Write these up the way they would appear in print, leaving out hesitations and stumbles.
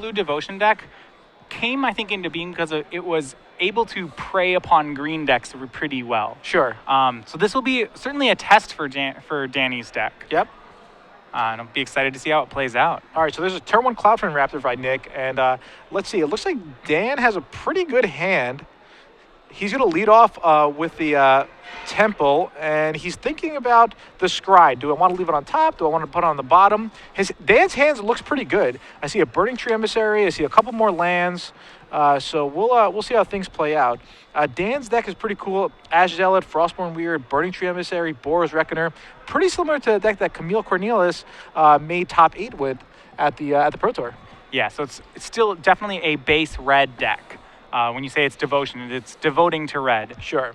blue devotion deck came, I think, into being because it was able to prey upon green decks pretty well. Sure. So this will be certainly a test for Danny's deck. Yep. And I'll be excited to see how it plays out. All right, so there's a turn 1 Cloudfin Raptor by Nick, and let's see. It looks like Dan has a pretty good hand. He's going to lead off with the Temple, and he's thinking about the Scry. Do I want to leave it on top? Do I want to put it on the bottom? Dan's hands looks pretty good. I see a Burning Tree Emissary. I see a couple more lands. So we'll see how things play out. Dan's deck is pretty cool. Ash Zealot, Frostborn Weird, Burning Tree Emissary, Boros Reckoner. Pretty similar to the deck that Camille Cornelius made top 8 with at the Pro Tour. Yeah, so it's still definitely a base red deck. When you say it's devotion, it's devoting to red. Sure.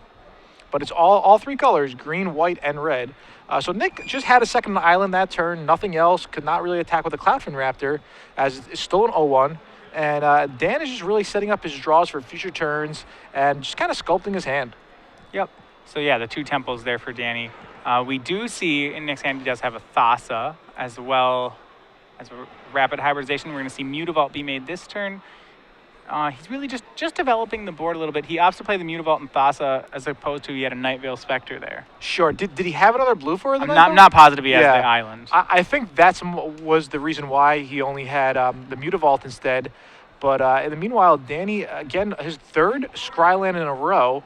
But it's all 3 colors, green, white, and red. So Nick just had a second island that turn, nothing else, could not really attack with the Cloudfin Raptor, as it's still an 0-1. And Dan is just really setting up his draws for future turns and just kind of sculpting his hand. Yep. So yeah, the 2 temples there for Danny. We do see in Nick's hand he does have a Thassa as well as a rapid hybridization. We're going to see Mutavault be made this turn. He's really just developing the board a little bit. He opts to play the Mutavault and Thassa as opposed to he had a Night Veil Spectre there. Sure. Did he have another blue for the I'm not positive he has the island. I think was the reason why he only had the Mutavault instead. But in the meanwhile, Danny, again, his 3rd Scryland in a row.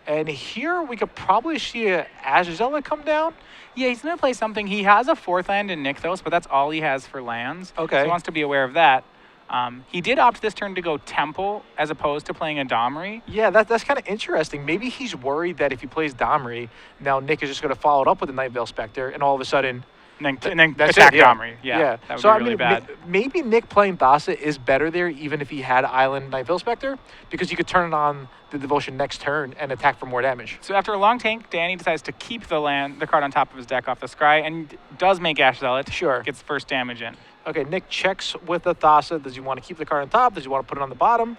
And here we could probably see a Ash Zealot come down. Yeah, he's going to play something. He has a 4th land in Nykthos, but that's all he has for lands. Okay. So he wants to be aware of that. He did opt this turn to go Temple as opposed to playing a Domri. Yeah, that's kind of interesting. Maybe he's worried that if he plays Domri, now Nick is just going to follow it up with the Night Veil Spectre, and all of a sudden... And then attack Domri. Yeah, that would be really bad. Maybe Nick playing Thassa is better there, even if he had Island Night Veil Spectre, because you could turn it on the Devotion next turn and attack for more damage. So after a long tank, Danny decides to keep the card on top of his deck off the Scry, and does make Ash Zealot. Sure. Gets first damage in. Okay, Nick checks with the Thassa. Does he want to keep the card on top? Does he want to put it on the bottom?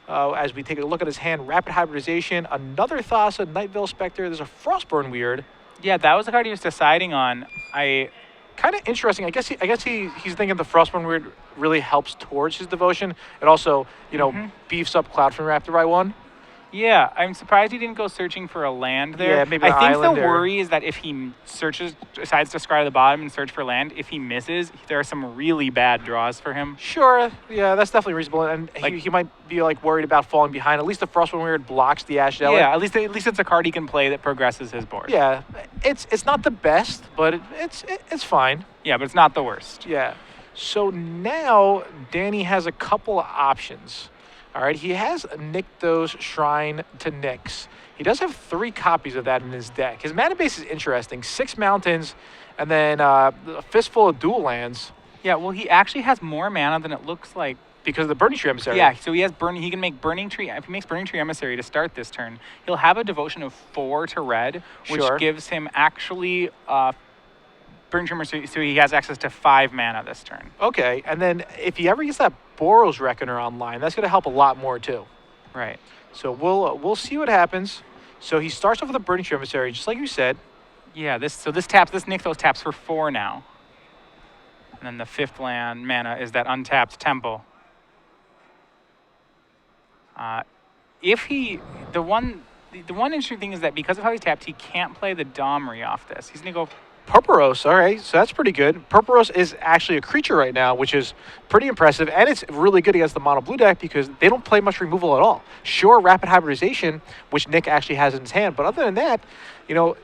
As we take a look at his hand, Rapid Hybridization, another Thassa, Night Veil Spectre. There's a Frostborn Weird. Yeah, that was the card he was deciding on. Kind of interesting. I guess he's thinking the Frostborn Weird really helps towards his devotion. It also, beefs up Cloudfin Raptor by 1. Yeah, I'm surprised he didn't go searching for a land there. Yeah, maybe I think the island worry is that if he decides to scry to the bottom and search for land, if he misses, there are some really bad draws for him. Sure, yeah, that's definitely reasonable. And he might be worried about falling behind. At least the Frostborn Weird blocks the Ash Zealot. Yeah, at least it's a card he can play that progresses his board. Yeah, it's not the best, but it's fine. Yeah, but it's not the worst. Yeah. So now Danny has a couple of options. All right, he has Nykthos Shrine to Nyx. He does have 3 copies of that in his deck. His mana base is interesting. 6 mountains, and then a fistful of dual lands. Yeah, well, he actually has more mana than it looks like. Because of the Burning Tree Emissary. Yeah, so he can make Burning Tree. If he makes Burning Tree Emissary to start this turn, he'll have a devotion of 4 to red, which gives him actually Burning Tree Emissary, so he has access to 5 mana this turn. Okay, and then if he ever gets that Boros Reckoner online, that's going to help a lot more too. Right. So we'll see what happens. So he starts off with a Burning Tree Emissary, just like you said. Yeah, this Nykthos taps for 4 now. And then the 5th land mana is that untapped Temple. The one interesting thing is that because of how he's tapped, he can't play the Domri off this. He's going to go Purpurose, all right, so that's pretty good. Purpurose is actually a creature right now, which is pretty impressive, and it's really good against the mono blue deck because they don't play much removal at all. Sure, Rapid Hybridization, which Nick actually has in his hand, but other than that,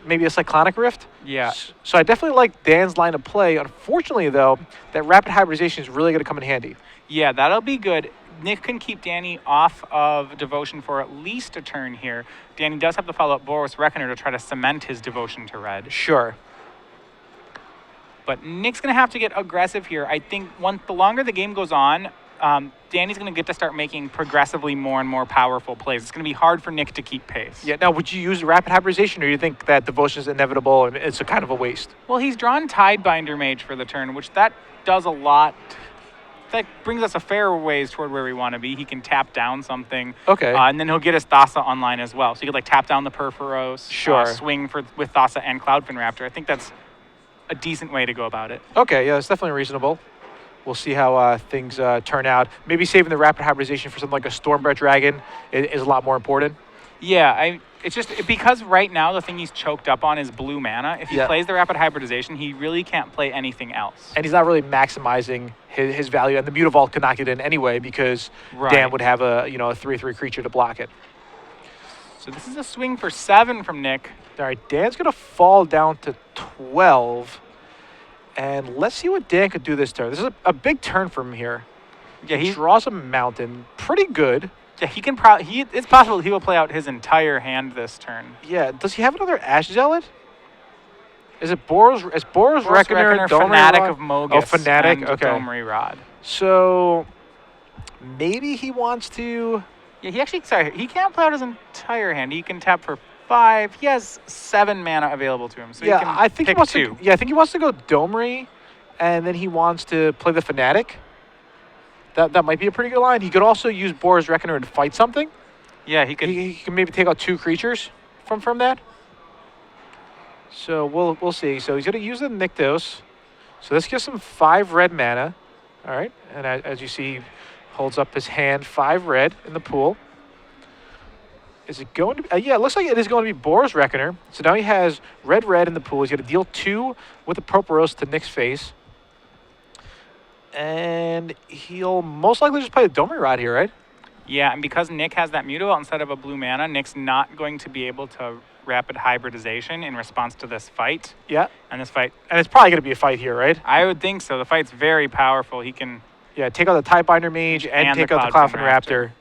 maybe a Cyclonic Rift. Yeah. So I definitely like Dan's line of play. Unfortunately, though, that Rapid Hybridization is really going to come in handy. Yeah, that'll be good. Nick can keep Danny off of Devotion for at least a turn here. Danny does have to follow up Boros Reckoner to try to cement his devotion to red. Sure. But Nick's going to have to get aggressive here. I think the longer the game goes on, Danny's going to get to start making progressively more and more powerful plays. It's going to be hard for Nick to keep pace. Yeah. Now, would you use Rapid Hybridization, or do you think that Devotion is inevitable and it's a kind of a waste? Well, he's drawn Tidebinder Mage for the turn, which that does a lot. That brings us a fair ways toward where we want to be. He can tap down something. Okay. And then he'll get his Thassa online as well. So you could tap down the Purpurose. Sure. Swing with Thassa and Cloudfin Raptor. I think that's a decent way to go about it. Okay, yeah, it's definitely reasonable. we'll see how things turn out. Maybe saving the rapid hybridization for something like a Stormbred Dragon is a lot more important. Yeah, it's just because right now the thing he's choked up on is blue mana. If he plays the rapid hybridization, he really can't play anything else. And he's not really maximizing his value, and the Mutavault could not get in anyway because Dan would have a 3/3 creature to block it. So this is a swing for 7 from Nick. All right, Dan's gonna fall down to 12, and let's see what Dan could do this turn. This is a big turn for him here. Yeah, he draws a mountain, pretty good. Yeah, he can it's possible he will play out his entire hand this turn. Yeah, does he have another Ash Zealot? Is it Boros Reckoner, Fanatic of Mogus, oh, Fanatic, and okay. Domri Rod. So maybe he wants to. Yeah, he can't play out his entire hand. He can tap for 5. He has 7 mana available to him, so yeah, he can I think pick he wants 2. I think he wants to go Domri, and then he wants to play the Fanatic. That might be a pretty good line. He could also use Boros Reckoner and fight something. Yeah, he could. He can maybe take out 2 creatures from that. So we'll see. So he's going to use the Nykthos. So this gives him 5 red mana. All right, and as you see, he holds up his hand, 5 red in the pool. Is it going to be? Yeah, it looks like it is going to be Boros Reckoner. So now he has red in the pool. He's going to deal 2 with the Providence to Nick's face. And he'll most likely just play the Domri Rod here, right? Yeah, and because Nick has that Mutavault instead of a blue mana, Nick's not going to be able to rapid hybridization in response to this fight. Yeah. And this fight. And it's probably going to be a fight here, right? I would think so. The fight's very powerful. He can. Yeah, take out the Tidebinder Mage and take out the Cloudfin Raptor.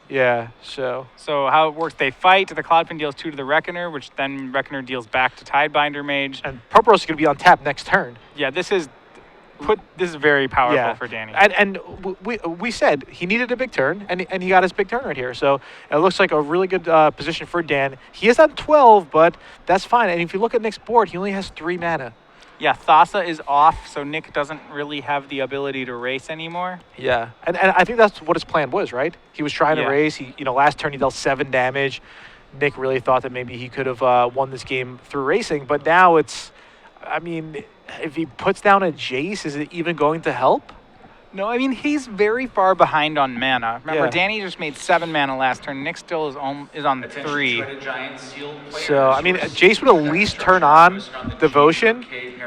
Yeah, so. So how it works, they fight. The Cloudfin deals 2 to the Reckoner, which then Reckoner deals back to Tidebinder Mage. And Providence is going to be on tap next turn. Yeah, this is very powerful for Danny. And we said he needed a big turn, and he got his big turn right here. So it looks like a really good position for Dan. He is at 12, but that's fine. And if you look at Nick's board, he only has 3 mana. Yeah, Thassa is off, so Nick doesn't really have the ability to race anymore. Yeah, and I think that's what his plan was, right? He was trying to race. Last turn he dealt 7 damage. Nick really thought that maybe he could have won this game through racing, but now it's, if he puts down a Jace, is it even going to help? No, he's very far behind on mana. Remember, Danny just made 7 mana last turn. Nick still is on 3. So, Jace would at least turn on Devotion.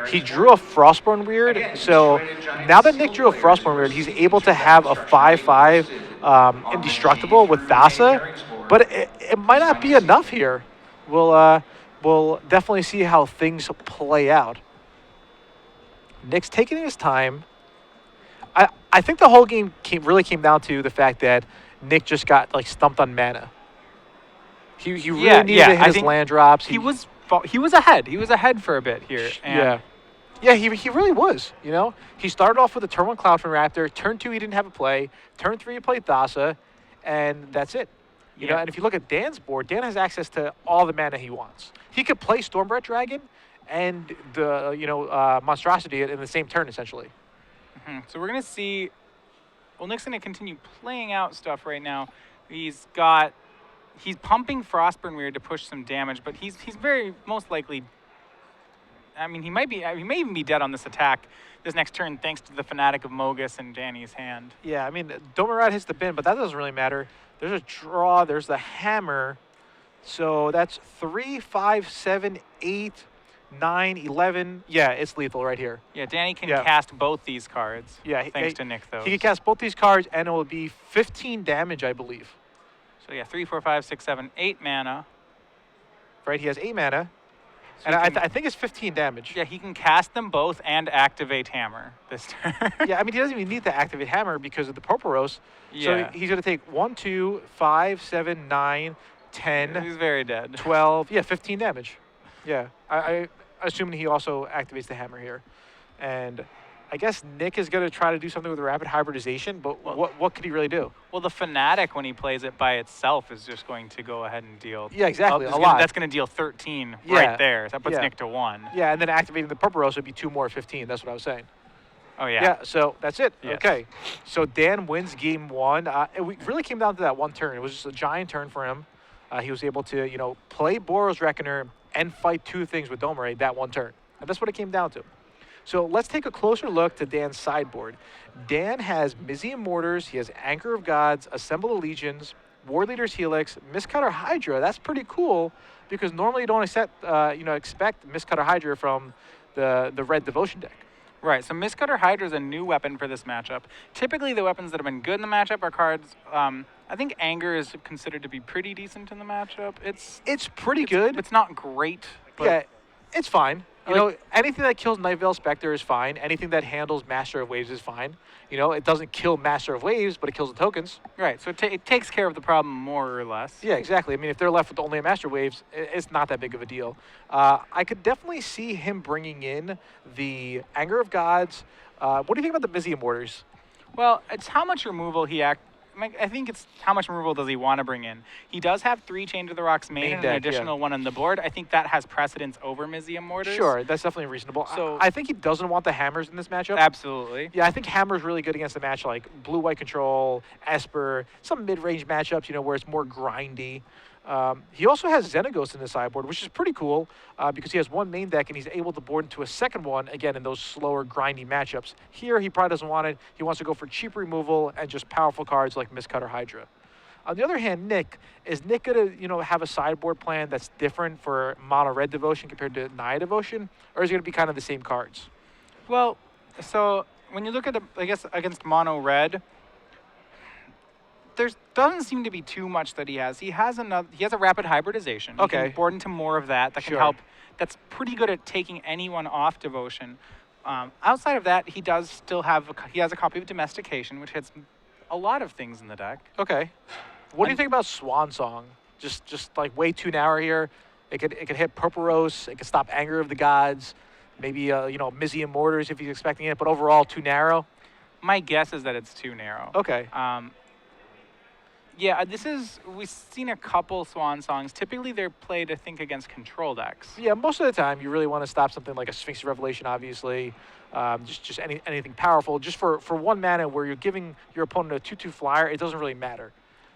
He drew a Frostborn Weird. So, now that Nick drew a Frostborn Weird, he's able to have a 5/5 Indestructible with Thassa. But it might not be enough here. We'll definitely see how things play out. Nick's taking his time. I think the whole game really came down to the fact that Nick just got stumped on mana. He really needed to hit his land drops. He was ahead. He was ahead for a bit here. Yeah, he really was. He started off with a turn 1 Cloudfin Raptor. Turn 2 he didn't have a play. Turn 3 he played Thassa, and that's it. And if you look at Dan's board, Dan has access to all the mana he wants. He could play Stormbred Dragon and the Monstrosity in the same turn essentially. So we're gonna see. Well, Nick's gonna continue playing out stuff right now. He's pumping Frostburn Weird to push some damage, but he's very most likely. He may even be dead on this attack this next turn thanks to the Fanatic of Mogus and Danny's hand. Yeah, Domerad hits the bin, but that doesn't really matter. There's a draw. There's the hammer. So that's 3, 5, 7, 8. 9, 11. Yeah, it's lethal right here. Yeah, Danny can cast both these cards. Yeah, thanks to Nick, though. He can cast both these cards, and it will be 15 damage, I believe. So yeah, 3, 4, 5, 6, 7, 8 mana. Right, he has 8 mana, so and I think it's 15 damage. Yeah, he can cast them both and activate Hammer this turn. Yeah, he doesn't even need to activate Hammer because of the Proporos. Yeah. So he's going to take 1, 2, 5, 7, 9, 10. He's very dead. 12. Yeah, 15 damage. Yeah, I assuming he also activates the hammer here. And I guess Nick is going to try to do something with the rapid hybridization, but what could he really do? Well, the Fanatic, when he plays it by itself, is just going to go ahead and deal... Yeah, exactly, a lot. That's going to deal 13 right there. So that puts Nick to 1. Yeah, and then activating the Purpose would be 2 more 15. That's what I was saying. Oh, yeah. Yeah, so that's it. Yes. Okay. So Dan wins game 1. It really came down to that one turn. It was just a giant turn for him. He was able to, play Boros Reckoner and fight 2 things with Domare that one turn. And that's what it came down to. So let's take a closer look to Dan's sideboard. Dan has Mizzy and Mortars, he has Anchor of Gods, Assemble the Legions, War Leader's Helix, Mistcutter Hydra. That's pretty cool because normally you don't expect Mistcutter Hydra from the red Devotion deck. Right, so Mistcutter Hydra is a new weapon for this matchup. Typically, the weapons that have been good in the matchup are cards. I think Anger is considered to be pretty decent in the matchup. It's pretty good. It's not great. But Yeah, it's fine. You know, anything that kills Night Veil Spectre is fine. Anything that handles Master of Waves is fine. You know, it doesn't kill Master of Waves, but it kills the tokens. Right, so it takes care of the problem more or less. Yeah, exactly. I mean, if they're left with only a Master of Waves, it's not that big of a deal. I could definitely see him bringing in the Anger of Gods. What do you think about the Mizzy Mortars? Well, it's how much removal I think it's how much removal does he want to bring in. He does have 3 Chain to the Rocks main and deck, an additional one on the board. I think that has precedence over Mizzy Mortars. Sure, that's definitely reasonable. So I think he doesn't want the hammers in this matchup. Absolutely. Yeah, I think Hammer's really good against a match like Blue-White Control, Esper, some mid-range matchups, you know, where it's more grindy. He also has Xenaghost in the sideboard, which is pretty cool because he has 1 main deck and he's able to board into a second one, again, in those slower, grindy matchups. Here, he probably doesn't want it. He wants to go for cheap removal and just powerful cards like Mistcutter Hydra. On the other hand, Nick, is Nick going to, have a sideboard plan that's different for Mono Red Devotion compared to Naya Devotion, or is it going to be kind of the same cards? Well, so when you look at, against Mono Red, there doesn't seem to be too much that he has. He has a rapid hybridization. He Okay. can board into more of that. That can Sure. help. That's pretty good at taking anyone off Devotion. Outside of that, he does still have he has a copy of Domestication, which hits a lot of things in the deck. Okay. What do you think about Swan Song? Just like way too narrow here. It could hit Purple Rose. It could stop Anger of the Gods. Maybe Mizzy and Mortars if he's expecting it, but overall too narrow. My guess is that it's too narrow. Okay. Yeah, we've seen a couple Swan Songs. Typically, they're played, I think, against control decks. Yeah, most of the time you really want to stop something like a Sphinx of Revelation, obviously. Just anything powerful. Just for 1 mana where you're giving your opponent a 2/2 flyer, it doesn't really matter.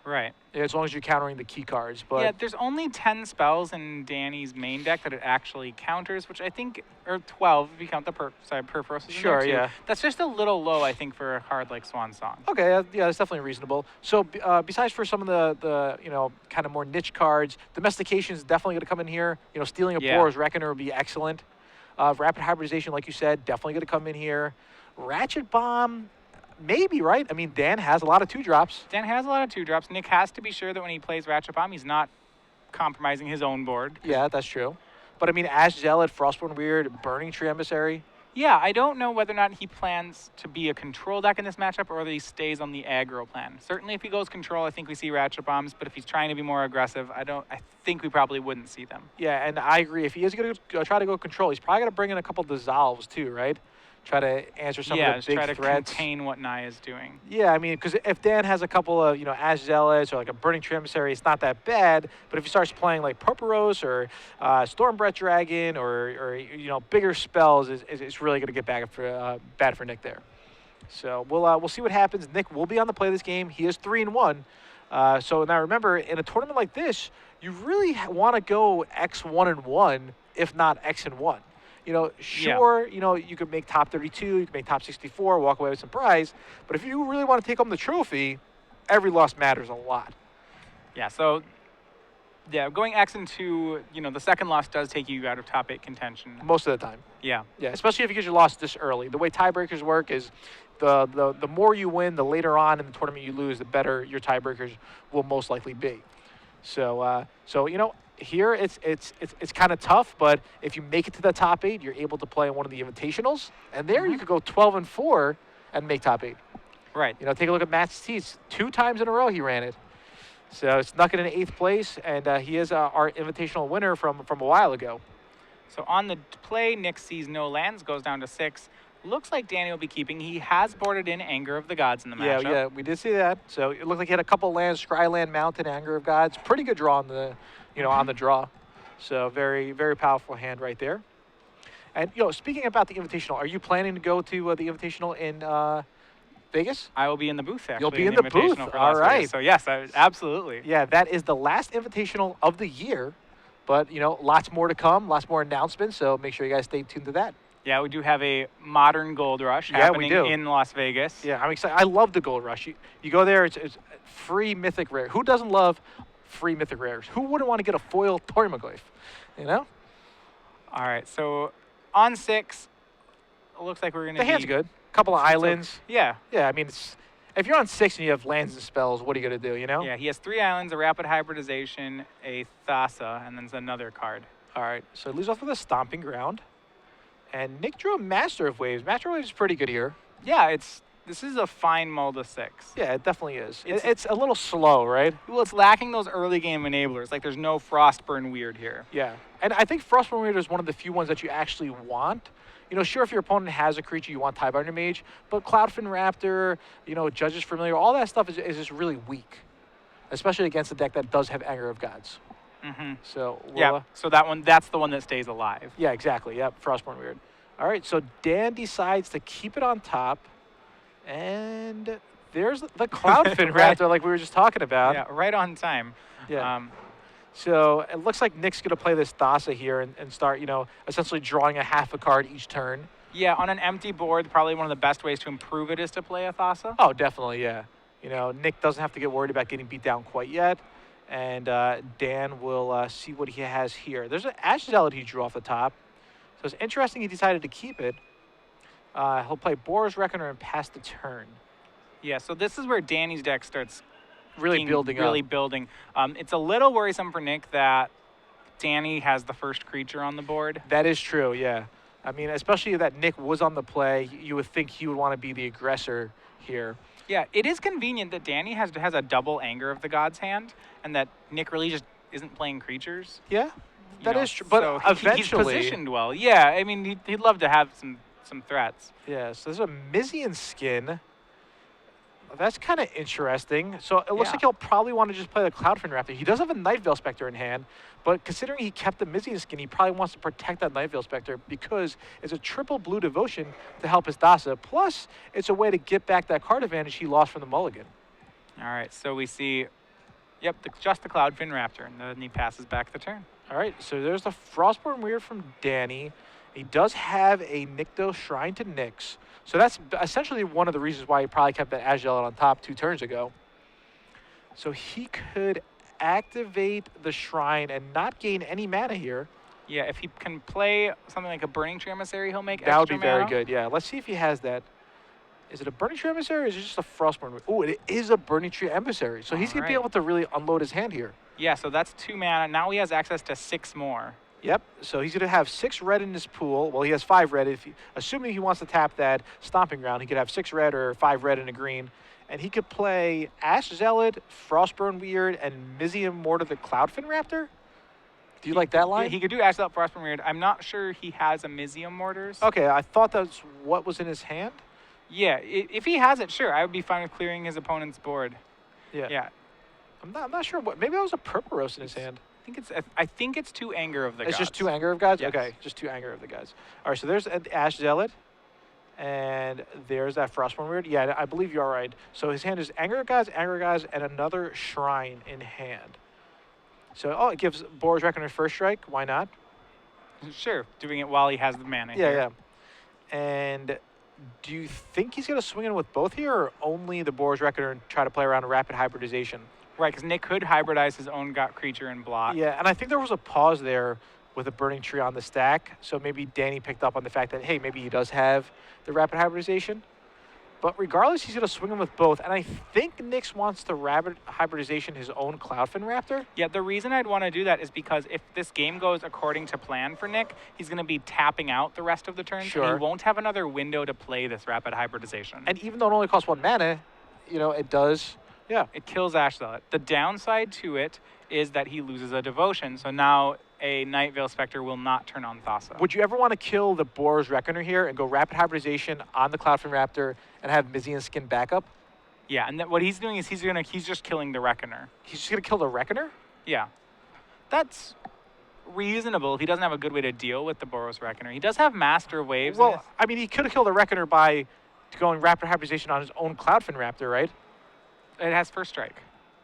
Right. As long as you're countering the key cards. But Yeah, there's only 10 spells in Danny's main deck that it actually counters, which I think, or 12 if you count the Purpose. Sure, yeah. That's just a little low, I think, for a card like Swan Song. Okay, yeah, that's definitely reasonable. So besides for some of the kind of more niche cards, Domestication is definitely going to come in here. Stealing a Boros Reckoner would be excellent. Rapid Hybridization, like you said, definitely going to come in here. Ratchet Bomb, maybe, right? I mean, Dan has a lot of 2-drops. Dan has a lot of 2-drops. Nick has to be sure that when he plays Ratchet Bomb, he's not compromising his own board. Yeah, that's true. But I mean, Ash Zealot, Frostborn Weird, Burning Tree Emissary. Yeah, I don't know whether or not he plans to be a control deck in this matchup or whether he stays on the aggro plan. Certainly if he goes control, I think we see Ratchet Bombs, but if he's trying to be more aggressive, I think we probably wouldn't see them. Yeah, and I agree. If he is going to try to go control, he's probably going to bring in a couple Dissolves too, right? Try to answer some of the just big try to threats. contain what Naya is doing. Yeah, I mean, because if Dan has a couple of, Ash Zealots or like a Burning Tree Emissary, it's not that bad. But if he starts playing like Purpose or Stormbreath Dragon or bigger spells, it's really going to get bad for Nick there. So we'll see what happens. Nick will be on the play this game. He is 3-1. So now remember, in a tournament like this, you really want to go X1-1, if not X-1. Sure, you could make top 32, you could make top 64, walk away with some prize. But if you really want to take home the trophy, every loss matters a lot. Yeah, so going X into, the second loss does take you out of top 8 contention. Most of the time. Yeah. Yeah, especially if you get your loss this early. The way tiebreakers work is the more you win, the later on in the tournament you lose, the better your tiebreakers will most likely be. So here it's kind of tough, but if you make it to the top 8, you're able to play in one of the invitationals, and there you could go 12-4 and make top 8. Right. Take a look at Matt's Teats. 2 times in a row he ran it. So snuck it in 8th place, and he is our invitational winner from a while ago. So on the play, Nick sees no lands, goes down to 6. Looks like Danny will be keeping. He has boarded in Anger of the Gods in the matchup. Yeah, we did see that. So it looked like he had a couple lands, Scryland Mountain, Anger of Gods. Pretty good draw on the, on the draw. So very, very powerful hand right there. And, speaking about the Invitational, are you planning to go to the Invitational in Vegas? I will be in the booth, actually. You'll be in the booth. All right. So, yes, absolutely. Yeah, that is the last Invitational of the year. But, lots more to come, lots more announcements. So make sure you guys stay tuned to that. Yeah, we do have a modern gold rush Yeah, we happening do. in Las Vegas. Yeah, I'm excited. I love the Gold Rush. You go there, it's free mythic rare. Who doesn't love free mythic rares? Who wouldn't want to get a foil Tormaglyph? You know? All right, so on 6, it looks like we're going to The hand's good. Couple of islands. Yeah. Yeah, I mean, if you're on 6 and you have lands and spells, what are you going to do, you know? Yeah, he has 3 islands, a rapid hybridization, a Thassa, and then another card. All right, so it leaves off with a Stomping Ground. And Nick drew a Master of Waves. Master of Waves is pretty good here. Yeah, this is a fine mull to 6. Yeah, it definitely is. It's a little slow, right? Well, it's lacking those early game enablers. Like, there's no Frostburn Weird here. Yeah, and I think Frostburn Weird is one of the few ones that you actually want. You know, sure, if your opponent has a creature, you want Tidebinder Mage, but Cloudfin Raptor, you know, Judge's Familiar, all that stuff is just really weak, especially against a deck that does have Anger of Gods. Mm-hmm. So yeah, so that's the one that stays alive. Yeah, exactly. Yep, Frostborn Weird. All right, so Dan decides to keep it on top, and there's the Cloudfin Right. Raptor, like we were just talking about. Yeah, right on time. Yeah. So it looks like Nick's going to play this Thassa here and start, you know, essentially drawing a half a card each turn. Yeah, on an empty board, probably one of the best ways to improve it is to play a Thassa. Oh, definitely, yeah. You know, Nick doesn't have to get worried about getting beat down quite yet. And Dan will see what he has here. There's an Ash Zealot he drew off the top. So it's interesting he decided to keep it. He'll play Boros Reckoner and pass the turn. Yeah, so this is where Danny's deck starts really building up. It's a little worrisome for Nick that Danny has the first creature on the board. That is true, yeah. I mean, especially that Nick was on the play, you would think he would want to be the aggressor here. Yeah, it is convenient that Danny has a double Anger of the Gods hand, and that Nick really just isn't playing creatures. Yeah, that is true. But so eventually, he's positioned well. Yeah, I mean, he'd love to have some threats. Yeah, so there's a Mizian Skin. That's kind of interesting. So it looks like he'll probably want to just play the Cloudfin Raptor. He does have a Night Veil Spectre in hand, but considering he kept the Mizian Skin, he probably wants to protect that Night Veil Spectre because it's a triple blue devotion to help his Thassa. Plus, it's a way to get back that card advantage he lost from the mulligan. All right, so we see, just the Cloudfin Raptor, and then he passes back the turn. All right, so there's the Frostborn Weird from Danny. He does have a Nykthos Shrine to Nyx. So that's essentially one of the reasons why he probably kept that Azrael on top 2 turns ago. So he could activate the Shrine and not gain any mana here. Yeah, if he can play something like a Burning Tree Emissary, he'll make that would extra be very mana. good, yeah. Let's see if he has that. Is it a Burning Tree Emissary or is it just a Frostborn? Oh, it is a Burning Tree Emissary. So he's going to be able to really unload his hand here. Yeah, so that's 2 mana. Now he has access to 6 more. Yep, so he's going to have 6 red in his pool. Well, he has 5 red. Assuming he wants to tap that Stomping Ground, he could have 6 red or 5 red and a green. And he could play Ash Zealot, Frostburn Weird, and Mizian Mortar the Cloudfin Raptor. Do you like that line? Yeah, he could do Ash Zealot, Frostburn Weird. I'm not sure he has a Mizium Mortars. Okay, I thought that's what was in his hand. Yeah, if he has it, sure. I would be fine with clearing his opponent's board. Yeah. I'm not sure what. Maybe that was a Purpose in his hand. I think it's 2 Anger of the Gods. It's just 2 Anger of Gods? Yes. Okay, just 2 Anger of the Gods. All right, so there's an Ash Zealot, and there's that Frostborn Weird. Yeah, I believe you're right. So his hand is Anger of Gods, and another Shrine in hand. So, it gives Boros Reckoner first strike. Why not? Sure, doing it while he has the mana Yeah, here. yeah. And do you think he's going to swing in with both here, or only the Boros Reckoner and try to play around a rapid hybridization? Right, because Nick could hybridize his own creature and block. Yeah, and I think there was a pause there with a Burning Tree on the stack. So maybe Danny picked up on the fact that, hey, maybe he does have the rapid hybridization. But regardless, he's going to swing him with both. And I think Nyx wants to rapid hybridization his own Cloudfin Raptor. Yeah, the reason I'd want to do that is because if this game goes according to plan for Nick, he's going to be tapping out the rest of the turns. Sure. And he won't have another window to play this rapid hybridization. And even though it only costs 1 mana, it does. Yeah. It kills Ash Zealot. The downside to it is that he loses a devotion, so now a Night Veil Spectre will not turn on Thassa. Would you ever want to kill the Boros Reckoner here and go rapid hybridization on the Cloudfin Raptor and have Mizian Skin backup? Yeah, and what he's doing is he's just killing the Reckoner. He's just going to kill the Reckoner? Yeah. That's reasonable if he doesn't have a good way to deal with the Boros Reckoner. He does have Master of Waves. Well, I mean, he could have killed the Reckoner by going rapid hybridization on his own Cloudfin Raptor, right? It has first strike.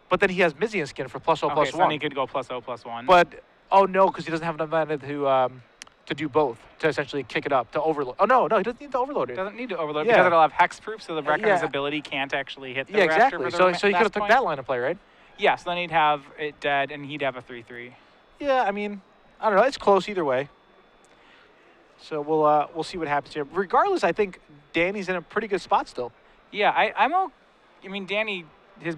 But then he has Mizian Skin for +0/+1. So then he could go +0/+1. But no, because he doesn't have enough mana to to do both, to essentially kick it up, to overload. Oh, no, he doesn't need to overload it. Doesn't need to overload Yeah. because it'll have hexproof, so the Reckoner's yeah. ability can't actually hit the Yeah, Raptor exactly. for the So he could have last took point. that line of play, right? Yeah, so then he'd have it dead, and he'd have a 3/3. Yeah, I mean, I don't know. It's close either way. So we'll see what happens here. Regardless, I think Danny's in a pretty good spot still. Yeah, I mean, Danny, he's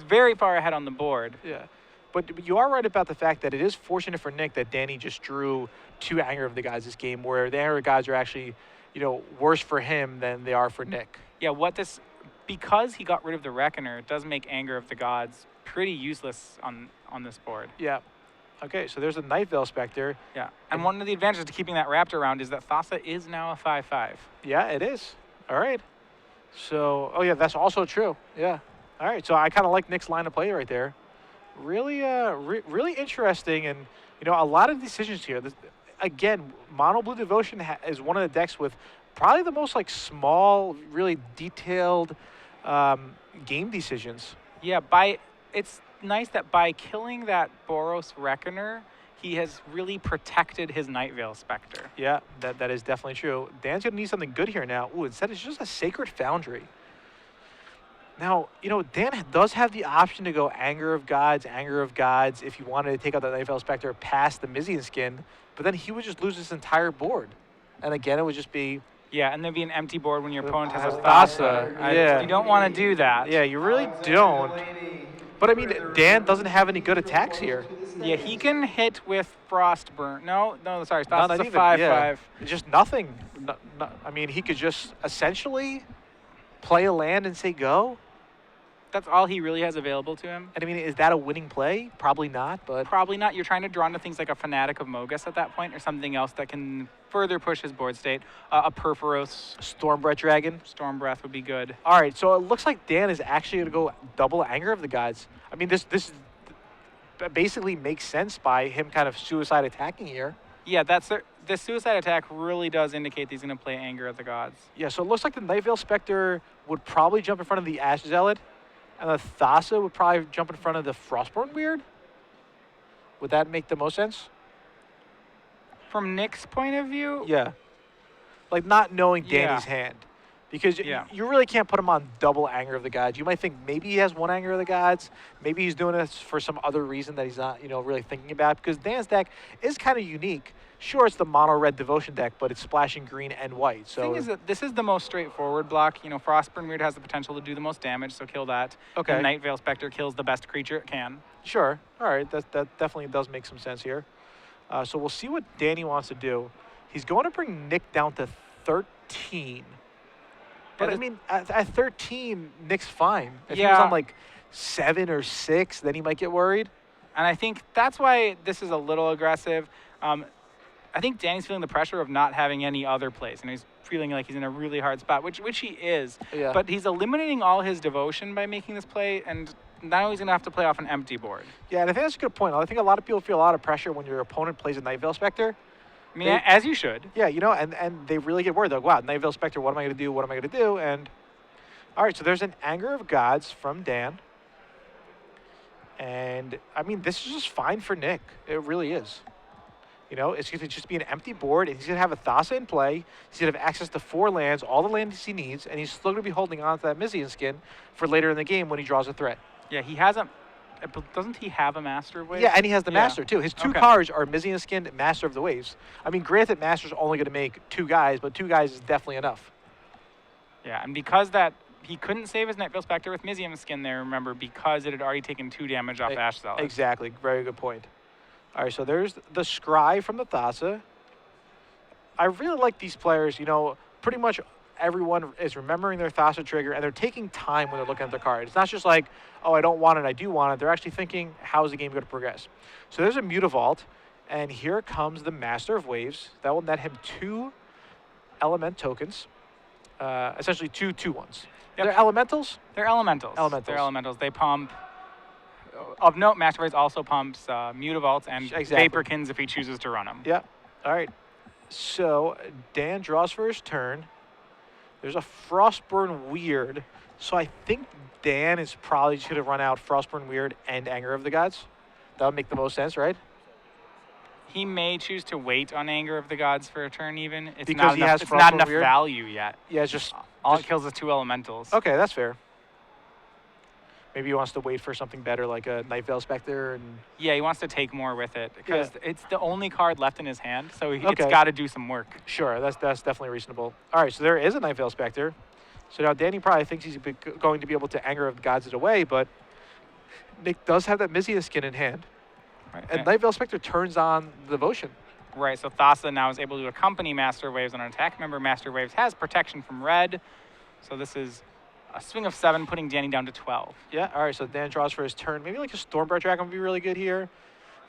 very far ahead on the board. Yeah. But you are right about the fact that it is fortunate for Nick that Danny just drew 2 Anger of the Gods this game, where the Anger of the Gods are actually, worse for him than they are for Nick. Yeah, because he got rid of the Reckoner, it does make Anger of the Gods pretty useless on this board. Yeah. Okay, so there's a Night Veil Spectre. Yeah, and one of the advantages to keeping that Raptor around is that Thassa is now a 5/5. Yeah, it is. All right. So, oh yeah, that's also true. Yeah. All right, so I kind of like Nick's line of play right there. Really, really interesting, and a lot of decisions here. Again, Mono Blue Devotion is one of the decks with probably the most small, really detailed game decisions. Yeah, it's nice that by killing that Boros Reckoner, he has really protected his Night Veil Spectre. Yeah, that is definitely true. Dan's gonna need something good here now. Ooh, instead it's just a Sacred Foundry. Now, Dan does have the option to go Anger of Gods, if you wanted to take out the Night Veil Spectre past the Mizian skin, but then he would just lose his entire board. And again, it would just be... Yeah, and there'd be an empty board when your opponent has a Thassa. Thassa. Yeah. You don't want to do that. Yeah, you really don't. But I mean, Dan doesn't have any good attacks here. Yeah, he can hit with Frostburn. No, sorry, Not Thassa's a even, 5/5. yeah. Just nothing. I mean, he could just essentially play a land and say go. That's all he really has available to him. And I mean, is that a winning play? Probably not, but... Probably not. You're trying to draw into things like a Fanatic of Mogus at that point, or something else that can further push his board state. A Perforos Stormbreath Dragon. Storm Breath would be good. All right, so it looks like Dan is actually going to go double Anger of the Gods. I mean, this basically makes sense by him kind of suicide attacking here. Yeah, this suicide attack really does indicate that he's going to play Anger of the Gods. Yeah, so it looks like the Night Veil Spectre would probably jump in front of the Ash Zealot, and the Thassa would probably jump in front of the Frostborn Weird. Would that make the most sense? From Nick's point of view? Yeah. Like not knowing Danny's hand. Because you really can't put him on double Anger of the Gods. You might think maybe he has 1 Anger of the Gods. Maybe he's doing this for some other reason that he's not, really thinking about. Because Dan's deck is kind of unique. Sure, it's the mono red devotion deck, but it's splashing green and white. So the thing is that this is the most straightforward block. Frostburn Weird has the potential to do the most damage, so kill that. Okay. And Night Veil Spectre kills the best creature it can. Sure. All right. That definitely does make some sense here. So we'll see what Danny wants to do. He's going to bring Nick down to 13. But I mean, at 13, Nick's fine. If he was on 7 or 6, then he might get worried. And I think that's why this is a little aggressive. I think Danny's feeling the pressure of not having any other plays, and he's feeling like he's in a really hard spot, which he is. Yeah. But he's eliminating all his devotion by making this play, and now he's going to have to play off an empty board. Yeah, and I think that's a good point. I think a lot of people feel a lot of pressure when your opponent plays a Night Veil Spectre. I mean, as you should. Yeah, and they really get worried. They're like, wow, Night Veil Spectre, what am I going to do? What am I going to do? And, all right, so there's an Anger of Gods from Dan. And, I mean, this is just fine for Nick. It really is. It's going to just be an empty board, and he's going to have a Thassa in play. He's going to have access to 4 lands, all the lands he needs, and he's still going to be holding on to that Mizian skin for later in the game when he draws a threat. Yeah, he hasn't. Doesn't he have a Master of Waves? Yeah, and he has the Master, too. His 2 cards are Mizian Skin, Master of the Waves. I mean, granted, Master's only going to make 2 guys, but 2 guys is definitely enough. Yeah, and because he couldn't save his Night Veil Spectre with Mizian Skin there, remember, because it had already taken 2 damage off Ash Zealot. Exactly. Very good point. All right, so there's the Scry from the Thassa. I really like these players. Pretty much everyone is remembering their Thassa trigger, and they're taking time when they're looking at their card. It's not just like, oh, I don't want it, I do want it. They're actually thinking, how's the game going to progress? So there's a Mutavault, and here comes the Master of Waves. That will net him 2 element tokens, essentially 2 2/1s. Yep. They're elementals? They're elementals. They're elementals. They pump. Of note, Master of Waves also pumps Mutavaults and Vaporkins if he chooses to run them. Yeah. All right. So Dan draws for his turn. There's a Frostburn Weird. So I think Dan is probably just going to run out Frostburn Weird and Anger of the Gods. That would make the most sense, right? He may choose to wait on Anger of the Gods for a turn even. It's Because not he enough, has it's Frostborn not enough Weird? value yet. Yeah, it's just All just- it kills is 2 elementals. Okay, that's fair. Maybe he wants to wait for something better like a Night Veil Spectre and Yeah, he wants to take more with it because it's the only card left in his hand, so it's Okay. got to do some work. sure, that's definitely reasonable. All right, so there is a Night Veil Spectre. So now Danny probably thinks he's going to be able to Anger of the Gods it away, but Nick does have that Mizia skin in hand. Right. And Night Veil Spectre turns on Devotion. Right, so Thassa now is able to accompany Master Waves on an attack. Remember, Master Waves has protection from red, so this is a swing of 7, putting Danny down to 12. Yeah, all right, so Dan draws for his turn. Maybe like a Stormbright Dragon would be really good here.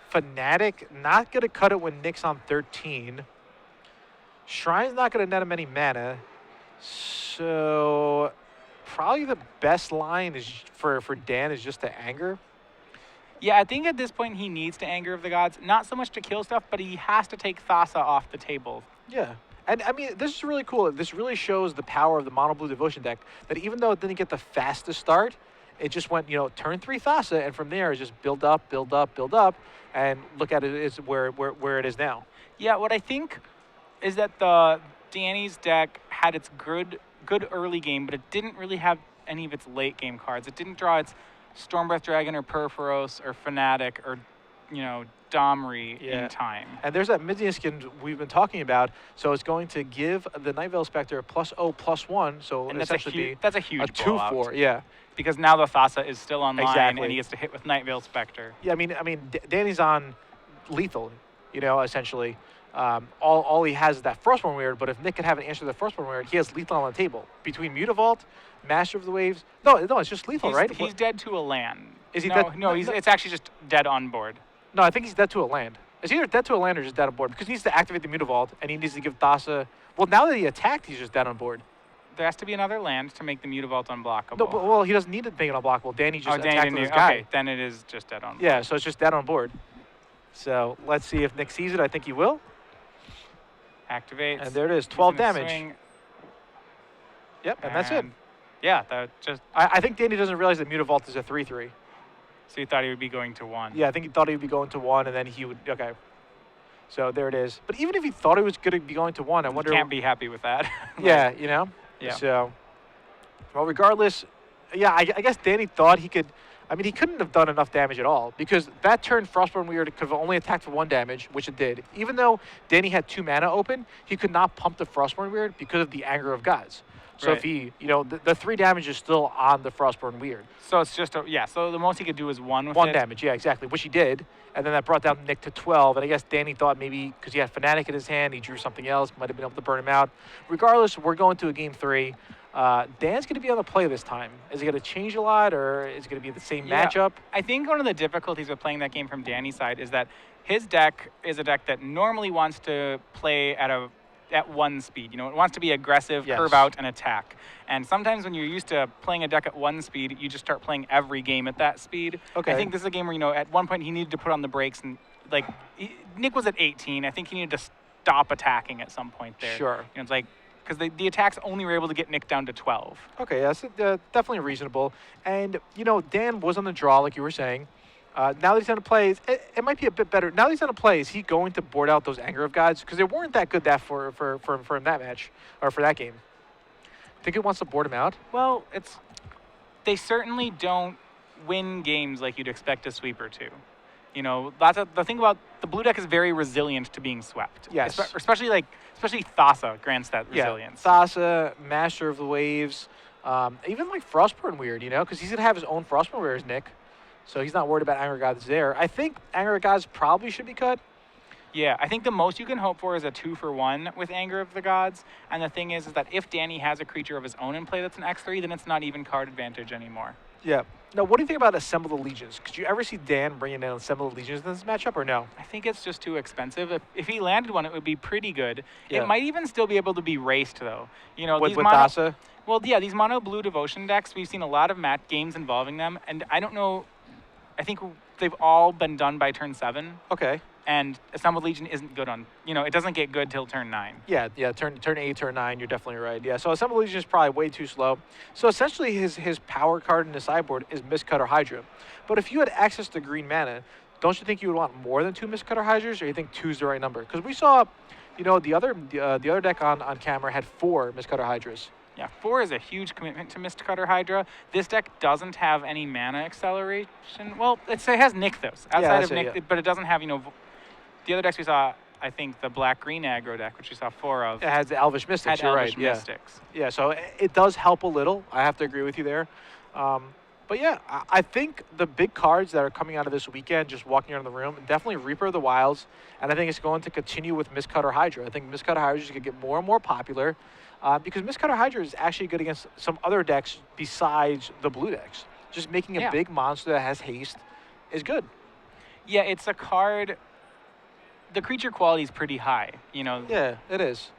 Fanatic, not going to cut it when Nick's on 13. Shrine's not going to net him any mana. So probably the best line is for Dan is just to Anger. Yeah, I think at this point he needs to Anger of the Gods, not so much to kill stuff, but he has to take Thassa off the table. Yeah. And I mean, this is really cool. This really shows the power of the mono blue Devotion deck, that even though it didn't get the fastest start, it just went, turn 3 Thassa, and from there it's just build up, build up, build up, and look at it is where it is now. Yeah, what I think is that the Danny's deck had its good early game, but it didn't really have any of its late game cards. It didn't draw its Stormbreath Dragon or Purphoros or Fanatic or, Domri in time. And there's that Mizia skin we've been talking about, so it's going to give the Night Veil Spectre +0/+1, so And essentially that's a huge a 2/4, blowout. yeah. Because now the Thassa is still online, Exactly. and he gets to hit with Night Veil Spectre. Yeah, I mean, Danny's on lethal, essentially. All he has is that Frostborn Weird, but if Nick can have an answer to the Frostborn Weird, he has lethal on the table. Between Mutavault, Master of the Waves, no, it's just lethal, right? He's dead to a land. Is he no, dead? No, it's actually just dead on board. No, I think he's dead to a land. It's either dead to a land or just dead on board, because he needs to activate the Mutavault, and he needs to give Thassa... Well, now that he attacked, he's just dead on board. There has to be another land to make the Mutavault unblockable. No, well, he doesn't need to make it unblockable. Danny just Danny attacked didn't this need- guy. Okay, then it is just dead on board. Yeah, so it's just dead on board. So let's see if Nick sees it. I think he will. Activates. And there it is, He's 12 gonna damage. swing, Yep, and that's it. Yeah, that just... I think Danny doesn't realize that Mutavault is a 3/3. So you thought he would be going to 1. Yeah, I think he thought he would be going to 1, and then he would... Okay. So there it is. But even if he thought he was going to be going to 1, I wonder... Can't be happy with that. Yeah, Yeah. So, well, regardless, yeah, I guess Danny thought he could... I mean, he couldn't have done enough damage at all, because that turn Frostborn Weird could have only attacked for 1 damage, which it did. Even though Danny had 2 mana open, he could not pump the Frostborn Weird because of the Anger of Gods. So if he, the 3 damage is still on the Frostborn Weird. So it's just, so the most he could do is 1 with 1 it. damage, yeah, exactly, which he did. And then that brought down Nick to 12. And I guess Danny thought maybe because he had Fanatic in his hand, he drew something else, might have been able to burn him out. Regardless, we're going to a game 3. Dan's going to be on the play this time. Is he going to change a lot, or is it going to be the same matchup? I think one of the difficulties with playing that game from Danny's side is that his deck is a deck that normally wants to play at 1 speed. It wants to be aggressive, Yes. curve out, and attack. And sometimes when you're used to playing a deck at 1 speed, you just start playing every game at that speed. Okay. I think this is a game where, at one point he needed to put on the brakes, and Nick was at 18. I think he needed to stop attacking at some point there. Sure. It's like, because the attacks only were able to get Nick down to 12. Okay, that's definitely reasonable. And, Dan was on the draw, like you were saying. Now that he's on the plays, it might be a bit better. Now that he's on the play, is he going to board out those Anger of Gods? Because they weren't that good for him that match, or for that game. Think he wants to board him out? Well, they certainly don't win games like you'd expect a sweeper to. The thing about the blue deck is very resilient to being swept. Yes. Especially Thassa grants that resilience. Yeah, Thassa, Master of the Waves, even like Frostborn Weird, because he's going to have his own Frostborn Weird as Nick. So he's not worried about Anger of Gods there. I think Anger of Gods probably should be cut. Yeah, I think the most you can hope for is a 2-for-1 with Anger of the Gods. And the thing is that if Danny has a creature of his own in play that's an X3, then it's not even card advantage anymore. Yeah. Now, what do you think about Assemble the Legions? Could you ever see Dan bringing in Assemble the Legions in this matchup, or no? I think it's just too expensive. If he landed one, it would be pretty good. Yeah. It might even still be able to be raced, though. With Thassa? Well, yeah, these mono blue devotion decks, we've seen a lot of games involving them, and I don't know. I think they've all been done by turn 7. Okay. And Assembled Legion isn't good on, it doesn't get good till turn 9. Yeah, turn 8, turn 9, you're definitely right. Yeah, so Assembled Legion is probably way too slow. So essentially his power card in the sideboard is Miscut or Hydra. But if you had access to green mana, don't you think you would want more than 2 Mistcutter Hydras, or you think 2 is the right number? Because we saw, the other deck on camera had 4 Mistcutter Hydras. Yeah, 4 is a huge commitment to Mistcutter Hydra. This deck doesn't have any mana acceleration. Well, it has Nykthos outside of Nick, but it doesn't have, the other decks we saw. I think the black-green aggro deck, which we saw 4 of, It has the Elvish Mystics. had You're Elvish right. Yeah. Mystics. Yeah. So it does help a little. I have to agree with you there. But yeah, I think the big cards that are coming out of this weekend, just walking around the room, definitely Reaper of the Wilds, and I think it's going to continue with Mistcutter Hydra. I think Mistcutter Hydra is going to get more and more popular because Mistcutter Hydra is actually good against some other decks besides the blue decks. Just making a big monster that has haste is good. Yeah, it's a card. The creature quality is pretty high, Yeah, it is.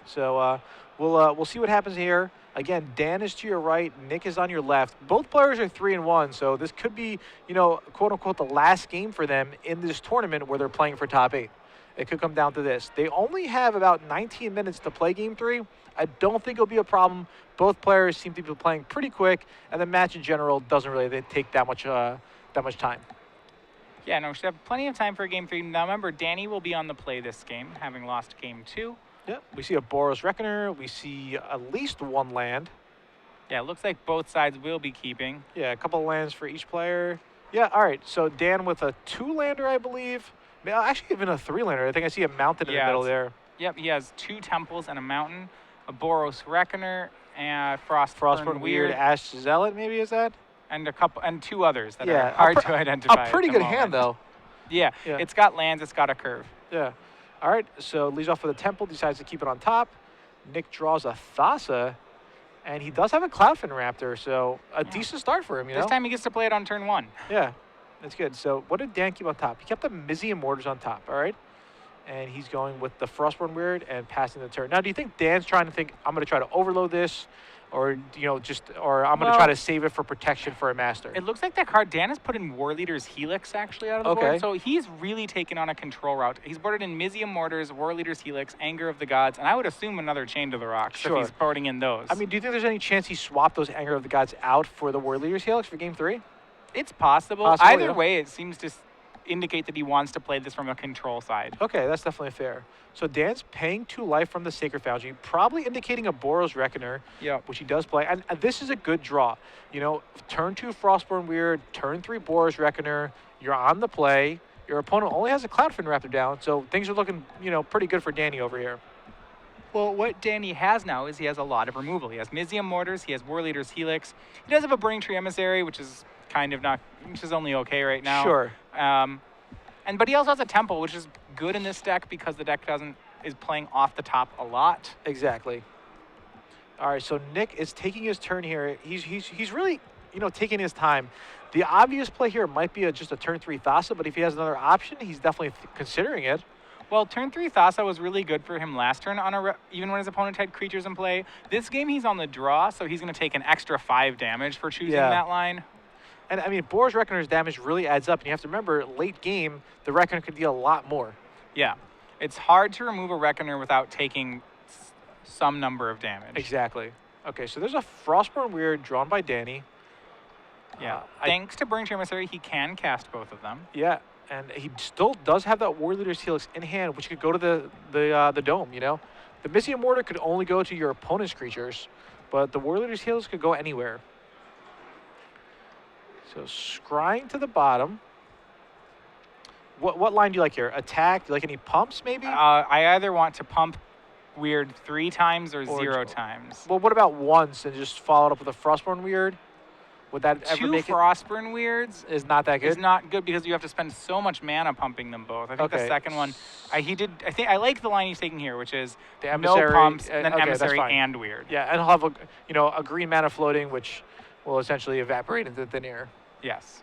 So we'll see what happens here. Again, Dan is to your right, Nick is on your left. Both players are 3-1, so this could be, quote unquote, the last game for them in this tournament where they're playing for top 8. It could come down to this. They only have about 19 minutes to play game 3. I don't think it'll be a problem. Both players seem to be playing pretty quick, and the match in general doesn't really take that much time. Yeah, no, we should have plenty of time for game 3. Now remember, Danny will be on the play this game, having lost game 2. Yep. We see a Boros Reckoner. We see at least 1 land. Yeah, it looks like both sides will be keeping. Yeah, a couple of lands for each player. Yeah, all right. So Dan with a 2-lander, I believe. Actually, even a 3-lander. I think I see a mountain in the middle there. Yep, he has 2 temples and a mountain, a Boros Reckoner, and Frostburn Weird, Ash Zealot, maybe is that? And 2 others that are hard to identify. A pretty good hand, though. Yeah, it's got lands, it's got a curve. Yeah. All right, so leads off with a Temple, decides to keep it on top. Nick draws a Thassa, and he does have a Cloudfin Raptor, so a decent start for him, This time he gets to play it on turn 1. Yeah, that's good. So what did Dan keep on top? He kept the Mizium Mortars on top, all right? And he's going with the Frostborn Weird and passing the turn. Now, do you think Dan's trying to think, I'm going to try to overload this, or I'm going to try to save it for protection for a master? It looks like that card, Dan has put in War Leader's Helix actually out of the board. So he's really taken on a control route. He's boarded in Mizium Mortars, War Leader's Helix, Anger of the Gods, and I would assume another Chain to the Rocks if he's boarding in those. I mean, do you think there's any chance he swapped those Anger of the Gods out for the War Leader's Helix for game 3? It's possible. Either way, it seems to indicate that he wants to play this from a control side. Okay, that's definitely fair. So Dan's paying 2 life from the Sacred Foundry, probably indicating a Boros Reckoner, which he does play. And this is a good draw. Turn 2 Frostborn Weird, turn 3 Boros Reckoner, you're on the play. Your opponent only has a Cloudfin Raptor down, so things are looking, pretty good for Danny over here. Well, what Danny has now is he has a lot of removal. He has Mizium Mortars, he has War Leader's Helix. He does have a Burning Tree Emissary, which is only okay right now. Sure. But he also has a Temple, which is good in this deck because the deck is playing off the top a lot. Exactly. All right, so Nick is taking his turn here. He's really, taking his time. The obvious play here might be just a turn 3 Thassa, but if he has another option, he's definitely considering it. Well, turn 3 Thassa was really good for him last turn even when his opponent had creatures in play. This game he's on the draw, so he's going to take an extra 5 damage for choosing that line. And I mean, Boros Reckoner's damage really adds up, and you have to remember, late game, the Reckoner could deal a lot more. Yeah, it's hard to remove a Reckoner without taking some number of damage. Exactly. Okay, so there's a Frostborn Weird drawn by Danny. Yeah, thanks to Burning Tree Emissary, he can cast both of them. Yeah, and he still does have that War Leader's Helix in hand, which could go to the dome, The Mizium Mortar could only go to your opponent's creatures, but the War Leader's Helix could go anywhere. So scrying to the bottom. What line do you like here? Attack? Do you like any pumps, maybe? I either want to pump Weird 3 times or 0 times. Well, what about once and just follow it up with a Frostborn Weird? Would that ever make it? 2 Frostburn Weirds is not that good? Is not good because you have to spend so much mana pumping them both. I think the second one, I like the line he's taking here, which is the Emissary, no pumps, then Emissary and Weird. Yeah, and he'll have a green mana floating, which will essentially evaporate into thin air. Yes.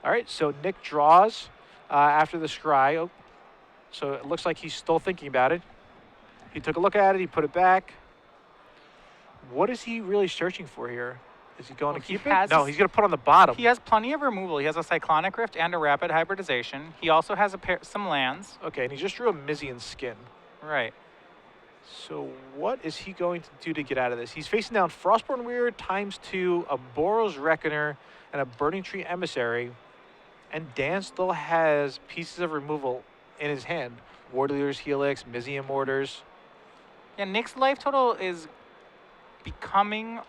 All right, so Nick draws after the scry. Oh, so it looks like he's still thinking about it. He took a look at it, he put it back. What is he really searching for here? Is he going to keep it? No, he's going to put on the bottom. He has plenty of removal. He has a Cyclonic Rift and a Rapid Hybridization. He also has some lands. Okay, and he just drew a Mizian Skin. Right. So what is he going to do to get out of this? He's facing down Frostborn Weird ×2, a Boros Reckoner, and a Burning Tree Emissary. and Dan still has pieces of removal in his hand. Ward Leader's Helix, Mizium Mortars. Yeah, Nick's life total is going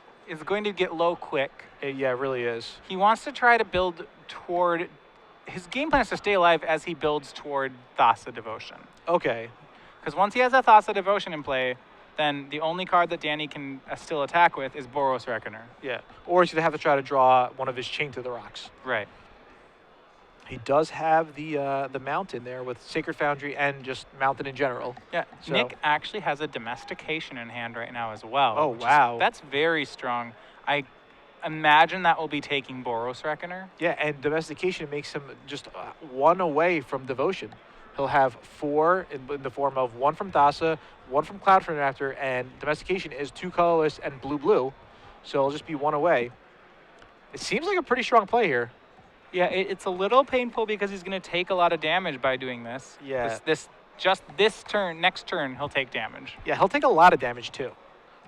to get low quick. Yeah, it really is. He wants to try to build toward, his game plan is to stay alive as he builds toward Thassa Devotion. Okay. Because once he has a Thassa Devotion in play, then the only card that Danny can still attack with is Boros Reckoner. Yeah. Or he's going to have to try to draw one of his Chain to the Rocks. Right. He does have the Mountain there with Sacred Foundry and just Mountain in general. Yeah, So- Nick actually has a Domestication in hand right now as well. Oh, which is- wow. that's very strong. I imagine that will be taking Boros Reckoner. Yeah, and Domestication makes him just one away from Devotion. He'll have 4 in the form of 1 from Thassa, 1 from Cloudfin Raptor, and Domestication is 2 colorless and blue-blue. So it'll just be 1 away. It seems like a pretty strong play here. Yeah, it's a little painful because he's going to take a lot of damage by doing this. Yeah. This turn, next turn, he'll take damage. Yeah, he'll take a lot of damage too.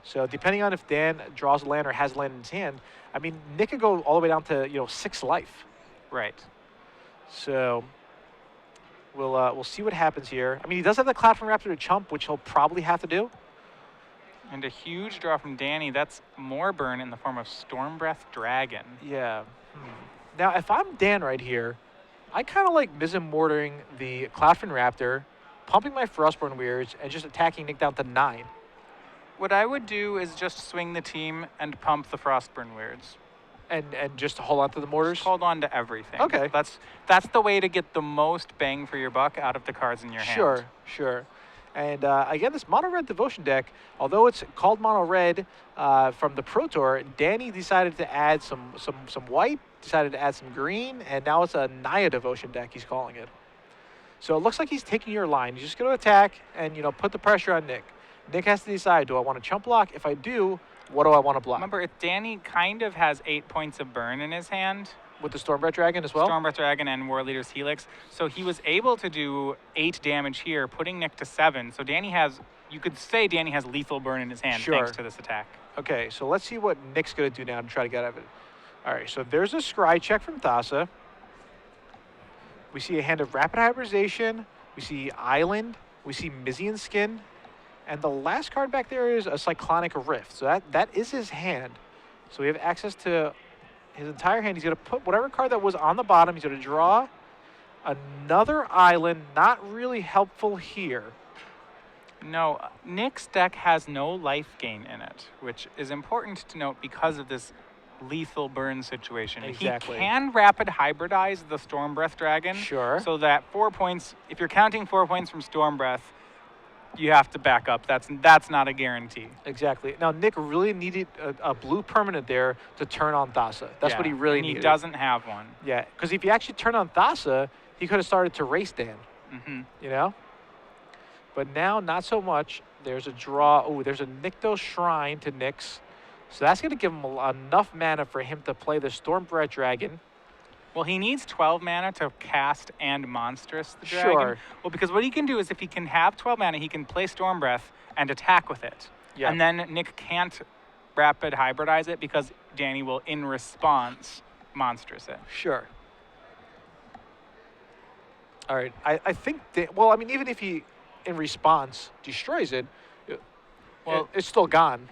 So depending on if Dan draws a land or has land in his hand, I mean, Nick could go all the way down to 6 life. Right. So we'll see what happens here. I mean, he does have the Cloudfin Raptor to chump, which he'll probably have to do. And a huge draw from Danny. That's more burn in the form of Stormbreath Dragon. Yeah. Now, if I'm Dan right here, I kind of like Mizium Mortaring the Cloudfin Raptor, pumping my Frostborn Weirds, and just attacking Nick down to 9. What I would do is just swing the team and pump the Frostburn Weirds. And just hold on to the mortars? Just hold on to everything. Okay. That's the way to get the most bang for your buck out of the cards in your hand. Sure. And again, this Mono Red Devotion deck, although it's called Mono Red from the Pro Tour, Danny decided to add some white, decided to add some green, and now it's a Naya Devotion deck, he's calling it. So it looks like he's taking your line. He's just going to attack and, put the pressure on Nick. Nick has to decide, do I want to chump block? If I do, what do I want to block? Remember, if Danny kind of has 8 points of burn in his hand. With the Stormbreath Dragon as well? Stormbreath Dragon and War Leader's Helix. So he was able to do 8 damage here, putting Nick to 7. So you could say Danny has lethal burn in his hand thanks to this attack. Okay, so let's see what Nick's going to do now to try to get out of it. All right, so there's a Scry check from Thassa. We see a hand of Rapid Hybridization. We see Island. We see Mizian Skin. And the last card back there is a Cyclonic Rift. So that is his hand. So we have access to his entire hand. He's going to put whatever card that was on the bottom. He's going to draw another Island. Not really helpful here. No, Nick's deck has no life gain in it, which is important to note because of this lethal burn situation. Exactly. He can rapid hybridize the Stormbreath Dragon. Sure. So that 4 points, if you're counting 4 points from Stormbreath, you have to back up. That's not a guarantee. Exactly. Now, Nick really needed a blue permanent there to turn on Thassa. That's what he really needed. He doesn't have one. Yeah, because if he actually turned on Thassa, he could have started to race Dan. But now, not so much. There's a draw. Oh, there's a Nykthos Shrine to Nyx. So that's going to give him enough mana for him to play the Stormbreath Dragon. Well, he needs 12 mana to cast and Monstrous the Dragon. Sure. Well, because what he can do is if he can have 12 mana, he can play Stormbreath and attack with it. Yeah. And then Nick can't rapid hybridize it because Danny will, in response, Monstrous it. Sure. All right. I think, even if he, in response, destroys it, it's still gone.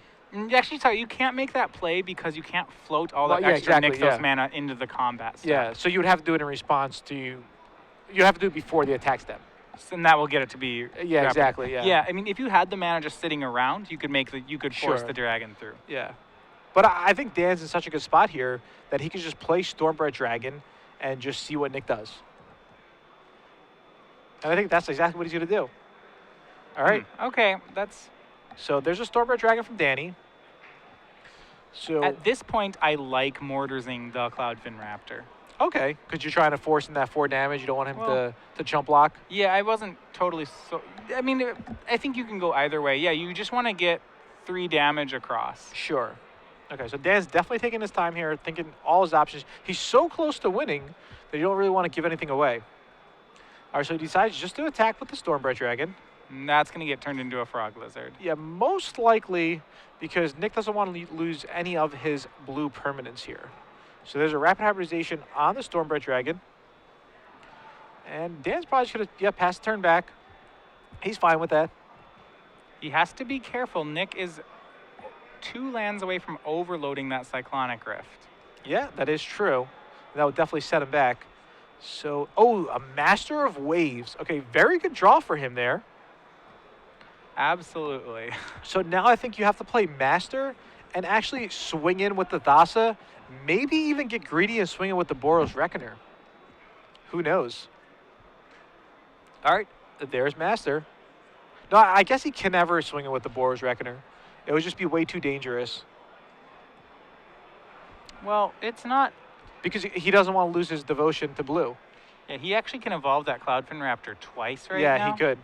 Actually, sorry, you can't make that play because you can't float all that extra Nykthos mana into the combat step. Yeah, so you would have to do it in response to, you have to do it before the attack step. And that will get it to be. Yeah, exactly. Yeah. Yeah, I mean, if you had the mana just sitting around, you could force the dragon through. Yeah, but I think Dan's in such a good spot here that he can just play Stormbreath Dragon and just see what Nick does. And I think that's exactly what he's going to do. All right. Okay, So there's a Stormbreath Dragon from Danny. So at this point, I like mortarsing the Cloudfin Raptor. Okay, because you're trying to force in that 4 damage. You don't want him to jump block. Yeah, I wasn't totally I mean, I think you can go either way. Yeah, you just want to get 3 damage across. Sure. Okay, so Dan's definitely taking his time here, thinking all his options. He's so close to winning that you don't really want to give anything away. All right, so he decides just to attack with the Stormbreath Dragon. And that's going to get turned into a Frog Lizard. Yeah, most likely because Nick doesn't want to lose any of his blue permanents here. So there's a Rapid Hybridization on the Stormbreath Dragon. And Dan's probably should have, pass the turn back. He's fine with that. He has to be careful. Nick is 2 lands away from overloading that Cyclonic Rift. Yeah, that is true. That would definitely set him back. So, oh, a Master of Waves. Okay, very good draw for him there. Absolutely. So now I think you have to play Master and actually swing in with the Thassa. Maybe even get greedy and swing in with the Boros Reckoner. Who knows? All right, there's Master. No, I guess he can never swing in with the Boros Reckoner. It would just be way too dangerous. Well, it's not. Because he doesn't want to lose his devotion to blue. Yeah, he actually can evolve that Cloudfin Raptor twice right now. Yeah, he could.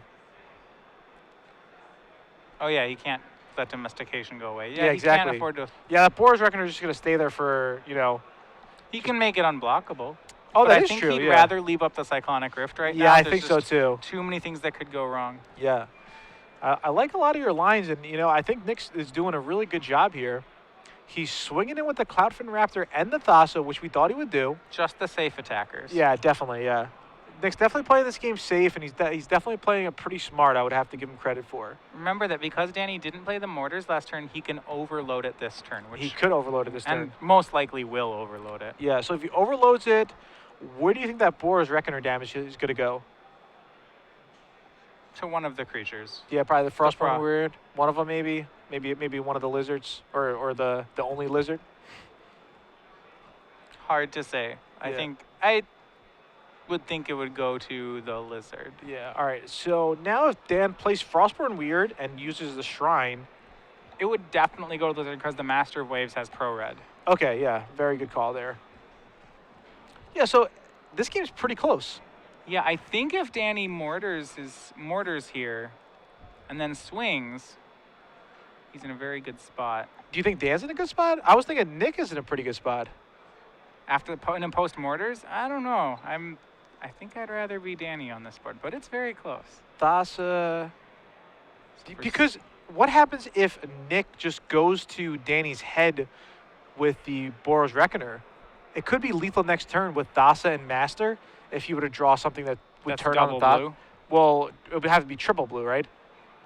Oh, yeah, he can't let domestication go away. Yeah, exactly. He can't afford to. Yeah, that Boros Reckoner is just going to stay there for, He can make it unblockable. Oh, but that I is think true, he'd yeah. rather leave up the Cyclonic Rift right now. Yeah, I There's think so just too. Too many things that could go wrong. Yeah. I like a lot of your lines, and, I think Nick is doing a really good job here. He's swinging in with the Cloudfin Raptor and the Thassa, which we thought he would do. Just the safe attackers. Yeah, definitely, yeah. Nick's definitely playing this game safe, and he's definitely playing it pretty smart, I would have to give him credit for. Remember that because Danny didn't play the Mortars last turn, he can overload it this turn. Which He could overload it this turn. And most likely will overload it. Yeah, so if he overloads it, where do you think that Boros Reckoner damage is going to go? To one of the creatures. Yeah, probably the Frostborn Frost. Weird. One of them maybe. Maybe one of the lizards or the only lizard. Hard to say. Yeah. I would think it would go to the lizard. Yeah, all right. So now if Dan plays Frostborn Weird and uses the Shrine. It would definitely go to the lizard because the Master of Waves has Pro Red. Okay, yeah. Very good call there. Yeah, so this game's pretty close. Yeah, I think if Danny mortars here and then swings, he's in a very good spot. Do you think Dan's in a good spot? I was thinking Nick is in a pretty good spot. After the post mortars, I don't know. I think I'd rather be Danny on this board, but it's very close. Thassa. Because what happens if Nick just goes to Danny's head with the Boros Reckoner? It could be lethal next turn with Thassa and Master if you were to draw something that would That's turn on the double top. blue? Well, it would have to be triple blue, right?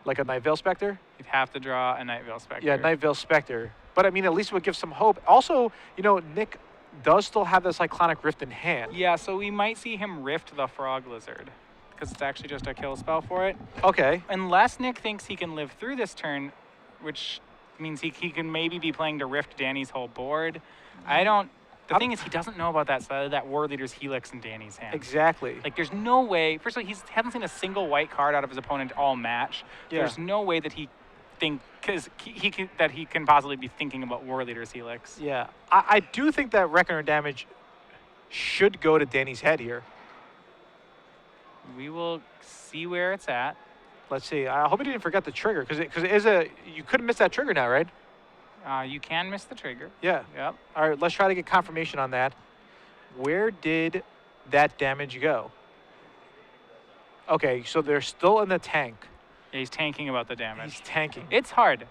Like a Night Veil Spectre? You'd have to draw a Night Veil Spectre. Yeah, Night Veil Spectre. But I mean, at least it would give some hope. Also, Nick does still have the Cyclonic Rift in hand. Yeah, so we might see him rift the Frog Lizard because it's actually just a kill spell for it. Okay. Unless Nick thinks he can live through this turn, which means he can maybe be playing to rift Danny's whole board. The thing is, he doesn't know about that War Leader's Helix in Danny's hand. Exactly. Like, there's no way. First of all, he hasn't seen a single white card out of his opponent all match. Yeah. There's no way that he can possibly be thinking about War Leader's Helix. Yeah. I do think that Reckoner damage should go to Danny's head here. We will see where it's at. Let's see. I hope he didn't forget the trigger because it is you couldn't miss that trigger now, right? You can miss the trigger. Yeah. Yep. All right, let's try to get confirmation on that. Where did that damage go? Okay, so they're still in the tank. Yeah, he's tanking about the damage. He's tanking. It's hard.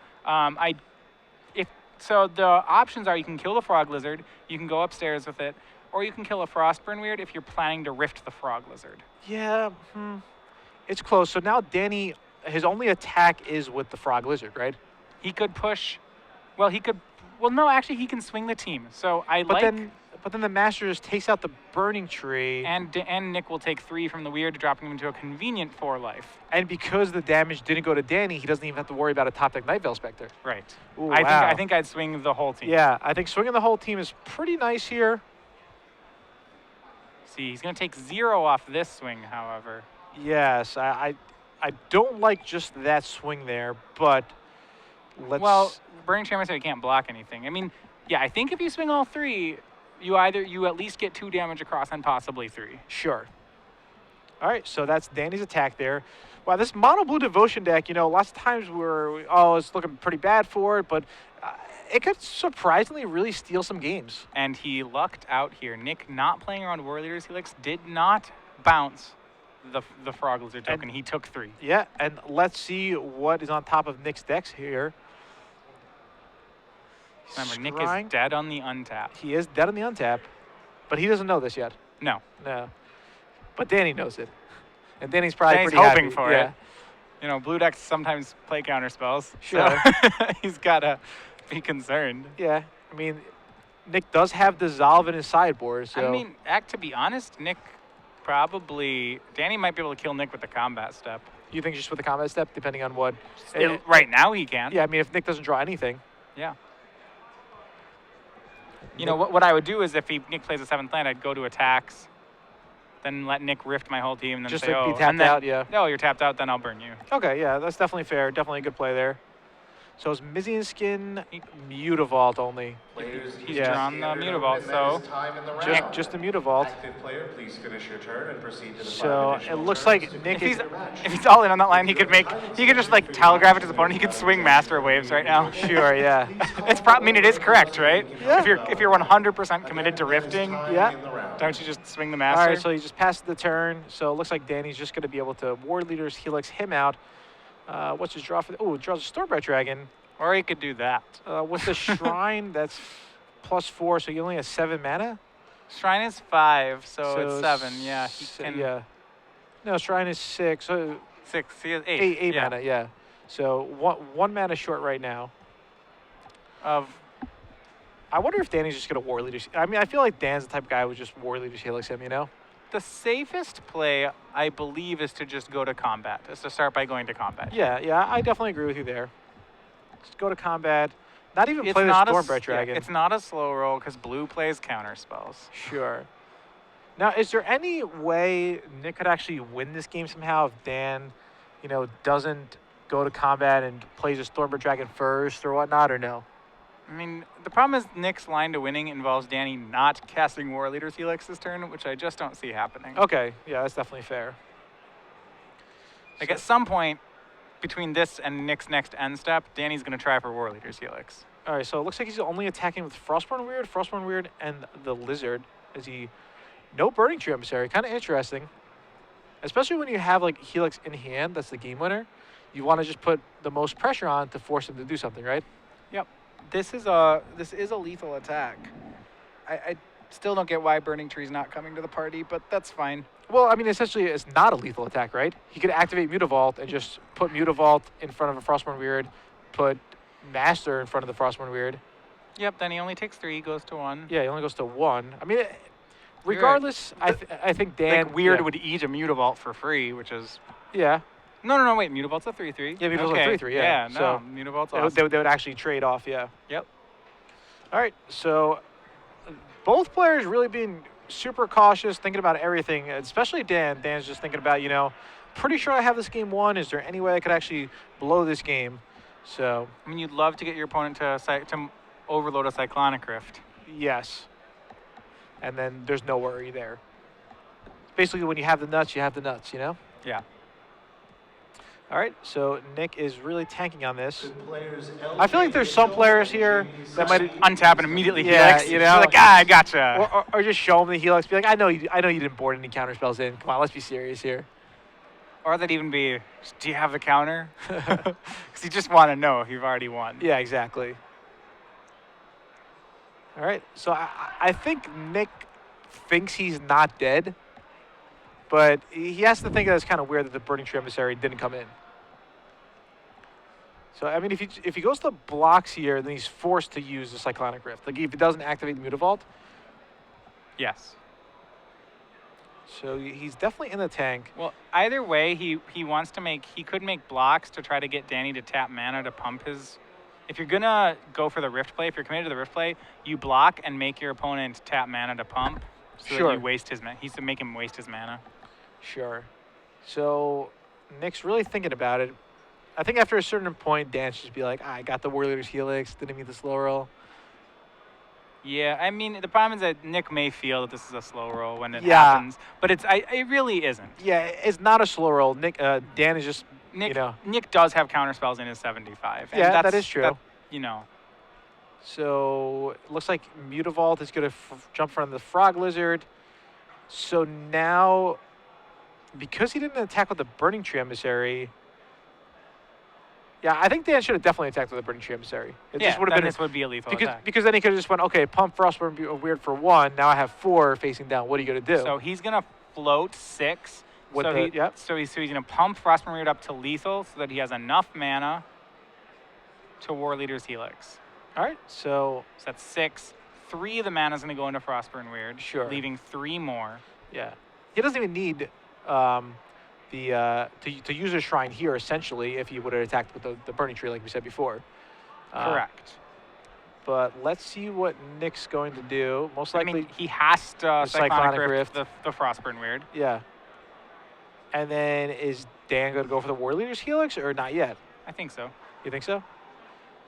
So the options are you can kill the Frog Lizard, you can go upstairs with it, or you can kill a Frostburn Weird if you're planning to rift the Frog Lizard. Yeah, it's close. So now Danny, his only attack is with the Frog Lizard, right? He could push. Well, no, actually, he can swing the team. So But then the Master just takes out the Burning Tree. And Nick will take 3 from the Weird, dropping him into a convenient 4 life. And because the damage didn't go to Danny, he doesn't even have to worry about a top deck Night Veil Spectre. Right. Ooh, I wow. think I'd swing the whole team. Yeah, I think swinging the whole team is pretty nice here. See, he's going to take 0 off this swing, however. Yes, I don't like just that swing there, but let's... Well, Burning Chairman said he can't block anything. I mean, yeah, I think if you swing all 3, you at least get 2 damage across and possibly 3. Sure. All right, so that's Danny's attack there. Wow, this mono blue devotion deck, lots of times it's looking pretty bad for it, but it could surprisingly really steal some games. And he lucked out here. Nick, not playing around War Leader's Helix, did not bounce the Frog Lizard token. He took 3. Yeah, and let's see what is on top of Nick's decks here. Remember, Nick is dead on the untap. He is dead on the untap, but he doesn't know this yet. No. No. But Danny knows it. And Danny's probably Danny's pretty hoping happy. for yeah. it. You know, blue decks sometimes play counter spells. Sure. So he's got to be concerned. Yeah. I mean, Nick does have Dissolve in his sideboard, so... I mean, to be honest, Danny might be able to kill Nick with the combat step. You think just with the combat step, depending on what... Right now he can. Yeah, I mean, if Nick doesn't draw anything. Yeah. You know, what I would do is if Nick plays a 7th land, I'd go to attacks, then let Nick rift my whole team, and then Just say, like oh, be tapped and then, out, yeah. No, you're tapped out, then I'll burn you. Okay, yeah, that's definitely fair. Definitely a good play there. So it's Mizian Skin, Mutavault only. He's drawn the Mutavault, so... Just the Mutavault. Active player, please finish your turn and proceed to the So it looks like Nick is... If he's all in on that line, he could just like telegraph it to his opponent. He could swing Master of Waves right now. Sure, yeah. It is correct, right? Yeah. If you're 100% committed to rifting, Yeah. don't you just swing the Master? All right, so he just passed the turn. So it looks like Danny's just going to be able to Ward Leader's Helix him out. What's his draw for? Oh, draws a Stormbright Dragon. Or he could do that. With the Shrine, that's +4, so he only has 7 mana? Shrine is 5, so it's 7. Yeah, he can. Yeah. No, Shrine is 6. So 6. He has 8. 8 mana, yeah. So one mana short right now. I wonder if Danny's just going to War Leader's... I mean, I feel like Dan's the type of guy who would just War Leader's Helix him, you know? The safest play, I believe, is to just go to combat. Is to start by going to combat. Yeah, I definitely agree with you there. Just go to combat. Not even play the Stormbright Dragon. It's not a slow roll because blue plays counter spells. Sure. Now, is there any way Nick could actually win this game somehow if Dan, doesn't go to combat and plays a Stormbright Dragon first or whatnot, or no? I mean, the problem is Nick's line to winning involves Danny not casting War Leader's Helix this turn, which I just don't see happening. Okay, yeah, that's definitely fair. At some point, between this and Nick's next end step, Danny's going to try for War Leader's Helix. All right, so it looks like he's only attacking with Frostborn Weird, and the Lizard. No Burning Tree Emissary? Kind of interesting. Especially when you have like Helix in hand, that's the game winner. You want to just put the most pressure on to force him to do something, right? Yep. This is a lethal attack. I still don't get why Burning Tree's not coming to the party, but that's fine. Well, I mean, essentially, it's not a lethal attack, right? He could activate Mutavault and just put Mutavault in front of a Frostborn Weird, put Master in front of the Frostborn Weird. Yep, then he only takes 3, goes to 1. Yeah, he only goes to 1. I mean, regardless, right. I think Dan... Like, Weird would eat a Mutavault for free, which is... Yeah. No, wait, Mutavault's a 3/3. Yeah, Mutavault's a 3/3, yeah. Yeah, so Mutavault's awesome. They would actually trade off, yeah. Yep. All right, so both players really being super cautious, thinking about everything, especially Dan. Dan's just thinking about, pretty sure I have this game won. Is there any way I could actually blow this game? So... I mean, you'd love to get your opponent to overload a Cyclonic Rift. Yes. And then there's no worry there. Basically, when you have the nuts, you have the nuts, Yeah. All right, so Nick is really tanking on this. I feel like there's some players here that might untap and immediately Helix. Like, I gotcha. Or just show him the Helix. Be like, I know you didn't board any counter spells in. Come on, let's be serious here. Or that'd even be, do you have the counter? Because you just want to know if you've already won. Yeah, exactly. All right, so I think Nick thinks he's not dead, but he has to think that it's kind of weird that the Burning Tree Emissary didn't come in. So, I mean, if he goes to blocks here, then he's forced to use the Cyclonic Rift. Like, if he doesn't activate the Mutavault. Yes. So he's definitely in the tank. Well, either way, he could make blocks to try to get Danny to tap mana to pump his... If you're going to go for the Rift play, if you're committed to the Rift play, you block and make your opponent tap mana to pump. So that you waste his mana. He's to make him waste his mana. Sure. So Nick's really thinking about it. I think after a certain point, Dan should just be like, I got the War Leader's Helix, didn't mean the slow roll. Yeah, I mean, the problem is that Nick may feel that this is a slow roll when it happens, but it really isn't. Yeah, it's not a slow roll. Dan is just, Nick does have counterspells in his 75. And yeah, that is true. So it looks like Mutavault is going to jump in front of the Frog Lizard. So now, because he didn't attack with the Burning Tree Emissary... Yeah, I think Dan should have definitely attacked with the Burning Tree Emissary. This would be a lethal attack. Because then he could have just went, okay, pump Frostborn Weird for 1. Now I have 4 facing down. What are you going to do? So he's going to float 6. With so the- he, yep. so he's going to pump Frostburn Weird up to lethal so that he has enough mana to War Leader's Helix. All right, so So that's 6. 3 of the mana is going to go into Frostburn Weird, Sure. leaving 3 more. yeah, he doesn't even need to use a shrine here essentially if he would have attacked with the burning tree like we said before. Correct. But let's see what Nick's going to do. Most I likely, mean, he has to Cyclonic Cyclonic Rift, Rift. the Frostburn Weird. yeah. And then is Dan going to go for the War Leader's Helix or not yet? I think so. You think so?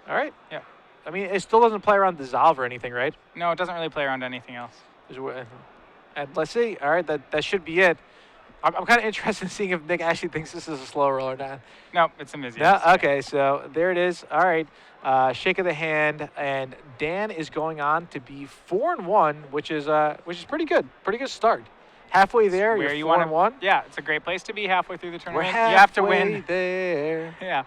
All right. Yeah. I mean, it still doesn't play around Dissolve or anything, right? No, it doesn't really play around anything else. And let's see. All right, that should be it. I'm kind of interested in seeing if Nick actually thinks this is a slow roll or not. No, it's a Mizzou. No, okay, so there it is. All right, shake of the hand, and Dan is going on to be 4-1, which is pretty good. Pretty good start. Halfway there, Where you're you 4-1. Yeah, it's a great place to be halfway through the We're tournament. You have to halfway win. there. Yeah.